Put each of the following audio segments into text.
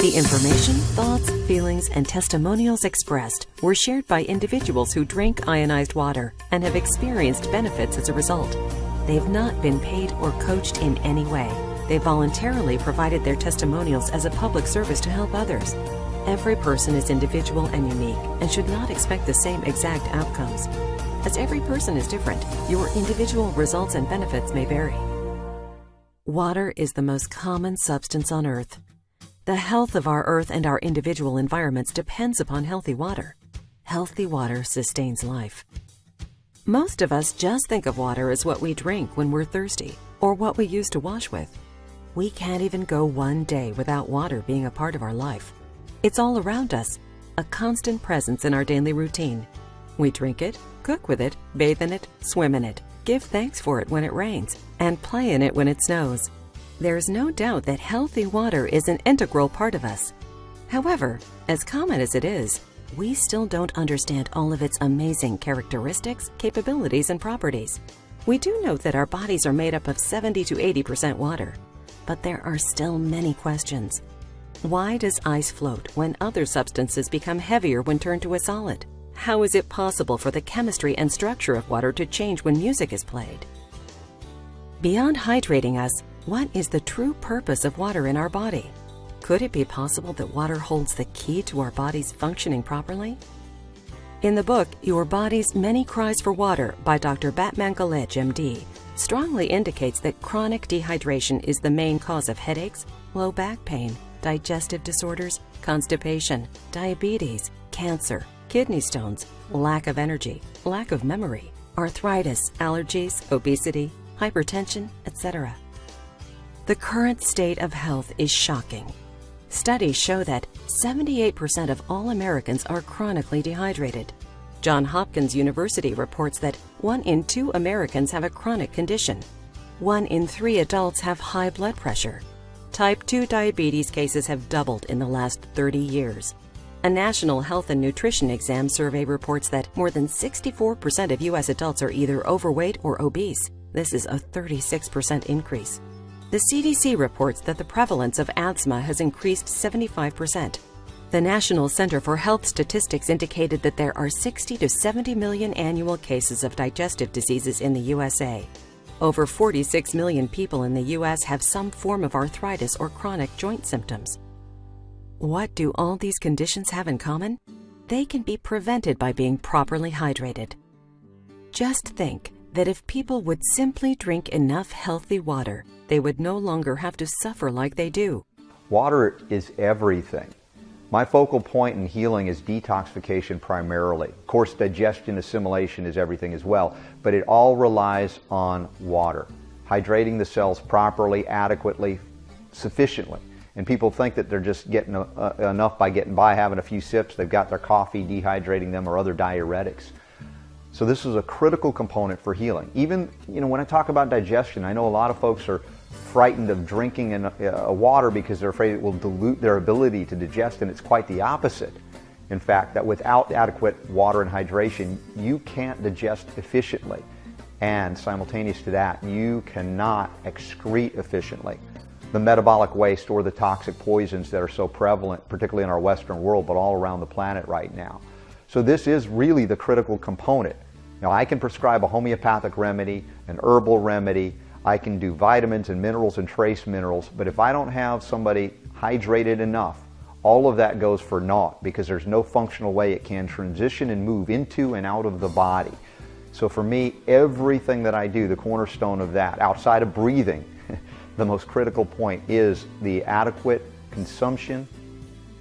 The information, thoughts, feelings, and testimonials expressed were shared by individuals who drink ionized water and have experienced benefits as a result. They've not been paid or coached in any way. They voluntarily provided their testimonials as a public service to help others. Every person is individual and unique and should not expect the same exact outcomes. As every person is different, your individual results and benefits may vary. Water is the most common substance on Earth. The health of our Earth and our individual environments depends upon healthy water. Healthy water sustains life. Most of us just think of water as what we drink when we're thirsty or what we use to wash with. We can't even go one day without water being a part of our life. It's all around us, a constant presence in our daily routine. We drink it, cook with it, bathe in it, swim in it, give thanks for it when it rains, and play in it when it snows. There's no doubt that healthy water is an integral part of us. However, as common as it is, we still don't understand all of its amazing characteristics, capabilities, and properties. We do know that our bodies are made up of 70 to 80% water, but there are still many questions. Why does ice float when other substances become heavier when turned to a solid? How is it possible for the chemistry and structure of water to change when music is played? Beyond hydrating us, what is the true purpose of water in our body? Could it be possible that water holds the key to our bodies functioning properly? In the book, Your Body's Many Cries for Water by Dr. Batman Galej, MD, strongly indicates that chronic dehydration is the main cause of headaches, low back pain, digestive disorders, constipation, diabetes, cancer, kidney stones, lack of energy, lack of memory, arthritis, allergies, obesity, hypertension, etc. The current state of health is shocking. Studies show that 78% of all Americans are chronically dehydrated. Johns Hopkins University reports that 1 in 2 Americans have a chronic condition. 1 in 3 adults have high blood pressure. Type 2 diabetes cases have doubled in the last 30 years. A National Health and Nutrition Exam survey reports that more than 64% of U.S. adults are either overweight or obese. This is a 36% increase. The CDC reports that the prevalence of asthma has increased 75%. The National Center for Health Statistics indicated that there are 60 to 70 million annual cases of digestive diseases in the USA. Over 46 million people in the U.S. have some form of arthritis or chronic joint symptoms. What do all these conditions have in common? They can be prevented by being properly hydrated. Just think that if people would simply drink enough healthy water, they would no longer have to suffer like they do. Water is everything. My focal point in healing is detoxification primarily. Of course, digestion, assimilation is everything as well, but it all relies on water. Hydrating the cells properly, adequately, sufficiently. And people think that they're just getting enough by getting by, having a few sips. They've got their coffee dehydrating them or other diuretics. So this is a critical component for healing. Even, when I talk about digestion, I know a lot of folks are frightened of drinking water because they're afraid it will dilute their ability to digest, and it's quite the opposite. In fact, that without adequate water and hydration, you can't digest efficiently. And simultaneous to that, you cannot excrete efficiently. The metabolic waste or the toxic poisons that are so prevalent, particularly in our Western world, but all around the planet right now. So this is really the critical component. Now, I can prescribe a homeopathic remedy, an herbal remedy, I can do vitamins and minerals and trace minerals, but if I don't have somebody hydrated enough, all of that goes for naught because there's no functional way it can transition and move into and out of the body. So for me, everything that I do, the cornerstone of that, outside of breathing, the most critical point is the adequate consumption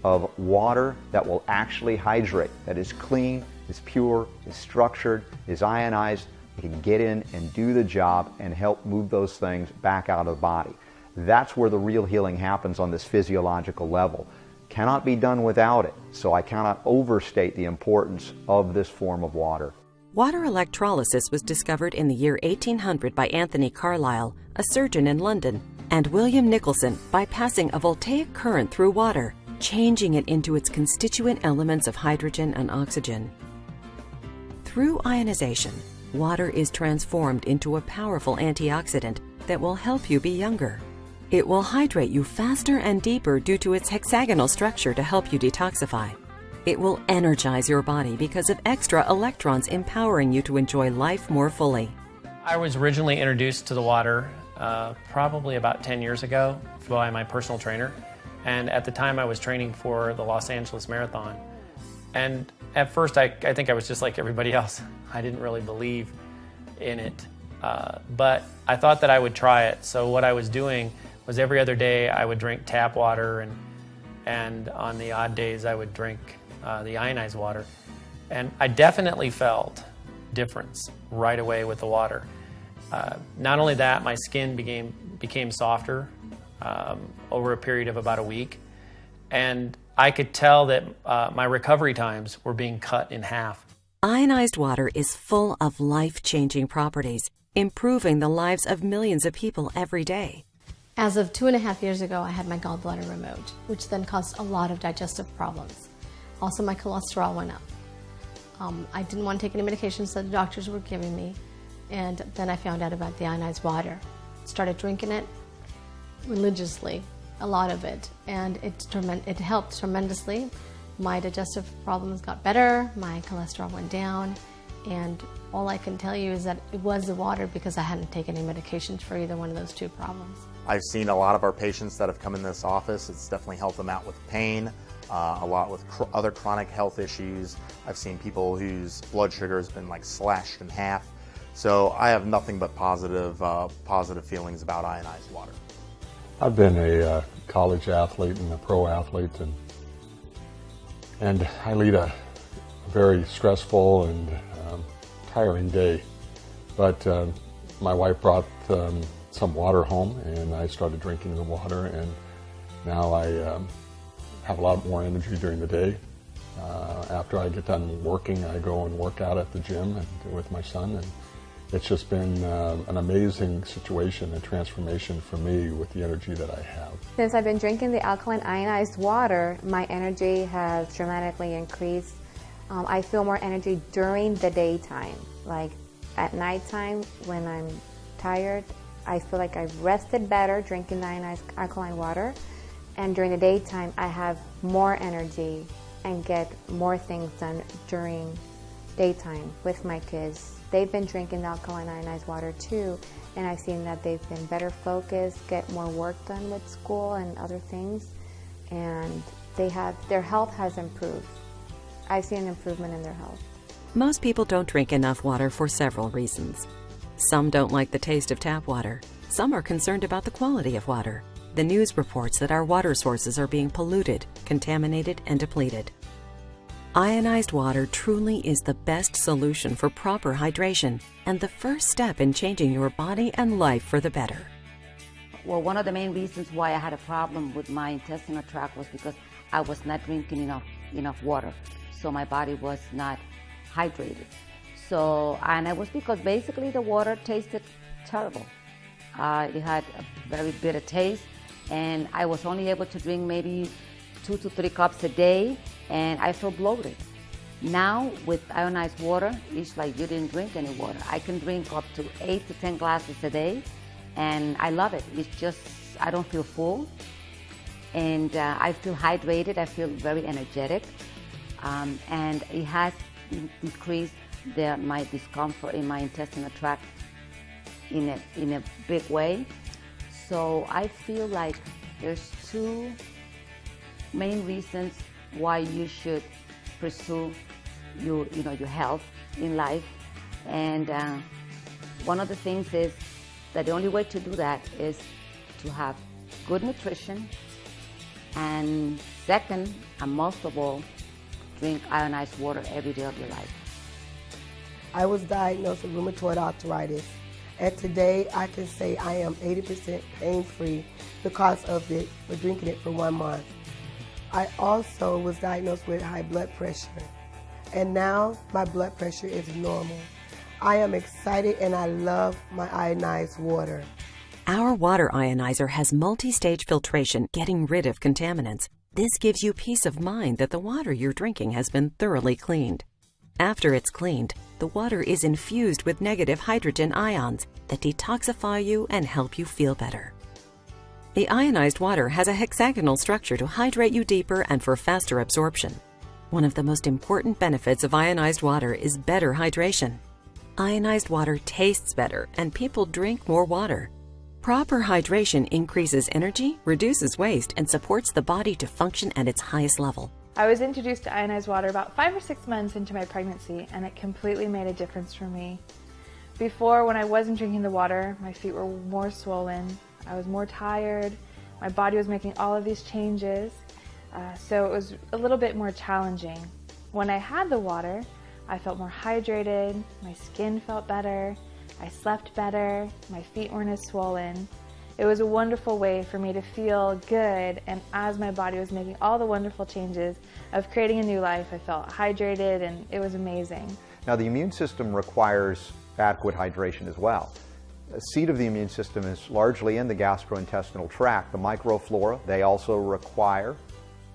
of water that will actually hydrate, that is clean, is pure, is structured, is ionized, it can get in and do the job and help move those things back out of the body. That's where the real healing happens on this physiological level. Cannot be done without it, so I cannot overstate the importance of this form of water. Water electrolysis was discovered in the year 1800 by Anthony Carlisle, a surgeon in London, and William Nicholson by passing a voltaic current through water, changing it into its constituent elements of hydrogen and oxygen. Through ionization, water is transformed into a powerful antioxidant that will help you be younger. It will hydrate you faster and deeper due to its hexagonal structure to help you detoxify. It will energize your body because of extra electrons empowering you to enjoy life more fully. I was originally introduced to the water probably about 10 years ago by my personal trainer. And at the time I was training for the Los Angeles Marathon. And at first I think I was just like everybody else. I didn't really believe in it. But I thought that I would try it. So what I was doing was every other day I would drink tap water, and on the odd days I would drink the ionized water. And I definitely felt difference right away with the water. Not only that, my skin became softer over a period of about a week. And I could tell that my recovery times were being cut in half. Ionized water is full of life-changing properties, improving the lives of millions of people every day. As of 2.5 years ago, I had my gallbladder removed, which then caused a lot of digestive problems. Also, my cholesterol went up. I didn't want to take any medications that the doctors were giving me, and then I found out about the ionized water. Started drinking it religiously, a lot of it, and it helped tremendously. My digestive problems got better, my cholesterol went down, and all I can tell you is that it was the water because I hadn't taken any medications for either one of those two problems. I've seen a lot of our patients that have come in this office. It's definitely helped them out with pain, a lot with other chronic health issues. I've seen people whose blood sugar has been like slashed in half. So I have nothing but positive feelings about ionized water. I've been a college athlete and a pro athlete, and I lead a very stressful and tiring day. But my wife brought some water home, and I started drinking the water, and now I have a lot more energy during the day. After I get done working, I go and work out at the gym with my son, and it's just been an amazing situation and transformation for me with the energy that I have. Since I've been drinking the alkaline ionized water, my energy has dramatically increased. I feel more energy during the daytime. Like at nighttime when I'm tired, I feel like I've rested better drinking the ionized alkaline water. And during the daytime, I have more energy and get more things done during daytime with my kids. They've been drinking the alkaline ionized water too, and I've seen that they've been better focused, get more work done with school and other things, and their health has improved. I've seen an improvement in their health. Most people don't drink enough water for several reasons. Some don't like the taste of tap water. Some are concerned about the quality of water. The news reports that our water sources are being polluted, contaminated, and depleted. Ionized water truly is the best solution for proper hydration and the first step in changing your body and life for the better. Well, one of the main reasons why I had a problem with my intestinal tract was because I was not drinking enough water. So my body was not hydrated. And it was because basically the water tasted terrible. It had a very bitter taste, and I was only able to drink maybe 2 to 3 cups a day, and I feel bloated. Now with ionized water, it's like you didn't drink any water. I can drink up to 8 to 10 glasses a day, and I love it. It's just, I don't feel full, and I feel hydrated. I feel very energetic, and it has decreased my discomfort in my intestinal tract in a big way. So I feel like there's 2 main reasons why you should pursue your health in life, and one of the things is that the only way to do that is to have good nutrition, and second, and most of all, drink ionized water every day of your life. I was diagnosed with rheumatoid arthritis, and today I can say I am 80% pain-free because of it, for drinking it for 1 month. I also was diagnosed with high blood pressure, and now my blood pressure is normal. I am excited and I love my ionized water. Our water ionizer has multi-stage filtration, getting rid of contaminants. This gives you peace of mind that the water you're drinking has been thoroughly cleaned. After it's cleaned, the water is infused with negative hydrogen ions that detoxify you and help you feel better. The ionized water has a hexagonal structure to hydrate you deeper and for faster absorption. One of the most important benefits of ionized water is better hydration. Ionized water tastes better and people drink more water. Proper hydration increases energy, reduces waste, and supports the body to function at its highest level. I was introduced to ionized water about 5 or 6 months into my pregnancy, and it completely made a difference for me. Before, when I wasn't drinking the water, my feet were more swollen, I was more tired, my body was making all of these changes, so it was a little bit more challenging. When I had the water, I felt more hydrated, my skin felt better, I slept better, my feet weren't as swollen. It was a wonderful way for me to feel good, and as my body was making all the wonderful changes of creating a new life, I felt hydrated and it was amazing. Now, the immune system requires adequate hydration as well. The seat of the immune system is largely in the gastrointestinal tract. The microflora, they also require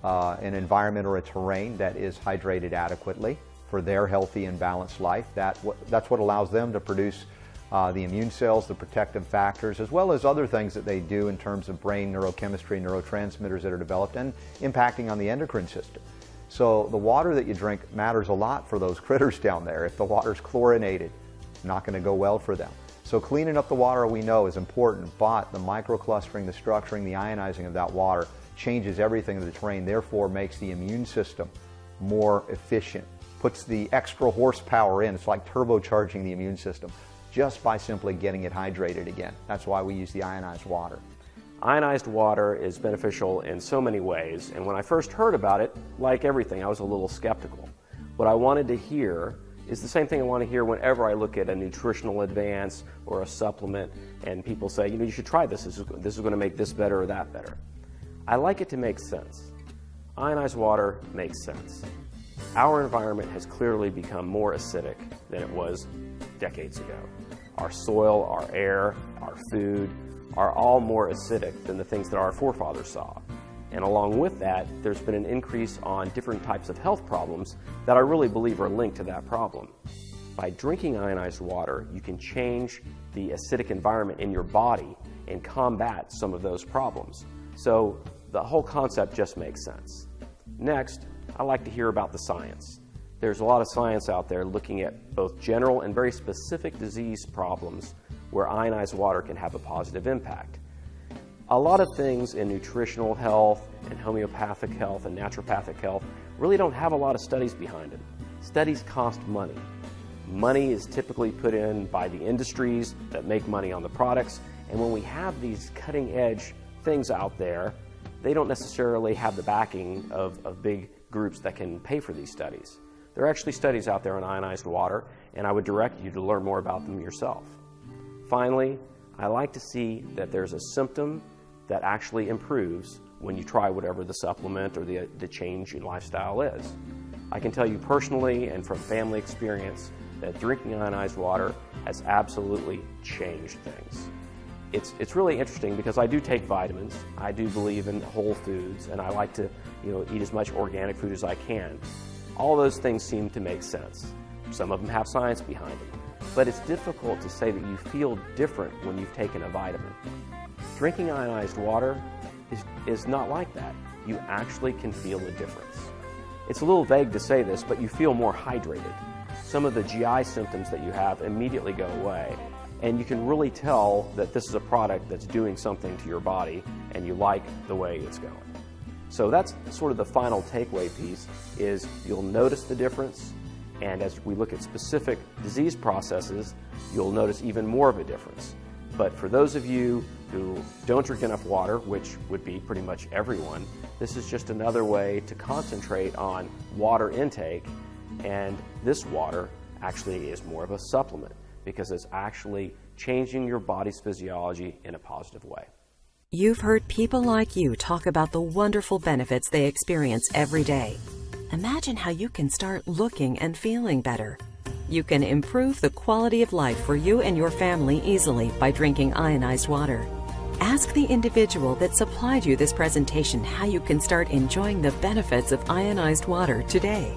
an environment or a terrain that is hydrated adequately for their healthy and balanced life. That's what allows them to produce the immune cells, the protective factors, as well as other things that they do in terms of brain neurochemistry, neurotransmitters that are developed and impacting on the endocrine system. So the water that you drink matters a lot for those critters down there. If the water's chlorinated, not going to go well for them. So cleaning up the water, we know, is important, but the microclustering, the structuring, the ionizing of that water changes everything in the terrain, therefore makes the immune system more efficient, puts the extra horsepower in. It's like turbocharging the immune system just by simply getting it hydrated again. That's why we use the ionized water. Ionized water is beneficial in so many ways, and when I first heard about it, like everything, I was a little skeptical. What I wanted to hear is the same thing I want to hear whenever I look at a nutritional advance or a supplement and people say, you should try this. This is going to make this better or that better. I like it to make sense. Ionized water makes sense. Our environment has clearly become more acidic than it was decades ago. Our soil, our air, our food are all more acidic than the things that our forefathers saw. And along with that, there's been an increase on different types of health problems that I really believe are linked to that problem. By drinking ionized water, you can change the acidic environment in your body and combat some of those problems. So the whole concept just makes sense. Next, I like to hear about the science. There's a lot of science out there looking at both general and very specific disease problems where ionized water can have a positive impact. A lot of things in nutritional health and homeopathic health and naturopathic health really don't have a lot of studies behind them. Studies cost money. Money is typically put in by the industries that make money on the products, and when we have these cutting-edge things out there, they don't necessarily have the backing of big groups that can pay for these studies. There are actually studies out there on ionized water, and I would direct you to learn more about them yourself. Finally, I like to see that there's a symptom that actually improves when you try whatever the supplement or the change in lifestyle is. I can tell you personally and from family experience that drinking ionized water has absolutely changed things. It's really interesting because I do take vitamins, I do believe in whole foods, and I like to eat as much organic food as I can. All those things seem to make sense. Some of them have science behind them. But it's difficult to say that you feel different when you've taken a vitamin. Drinking ionized water is not like that. You actually can feel a difference. It's a little vague to say this, but you feel more hydrated. Some of the GI symptoms that you have immediately go away, and you can really tell that this is a product that's doing something to your body and you like the way it's going. So that's sort of the final takeaway piece, is you'll notice the difference, and as we look at specific disease processes, you'll notice even more of a difference. But for those of you who don't drink enough water, which would be pretty much everyone, this is just another way to concentrate on water intake, and this water actually is more of a supplement because it's actually changing your body's physiology in a positive way. You've heard people like you talk about the wonderful benefits they experience every day. Imagine how you can start looking and feeling better. You can improve the quality of life for you and your family easily by drinking ionized water. Ask the individual that supplied you this presentation how you can start enjoying the benefits of ionized water today.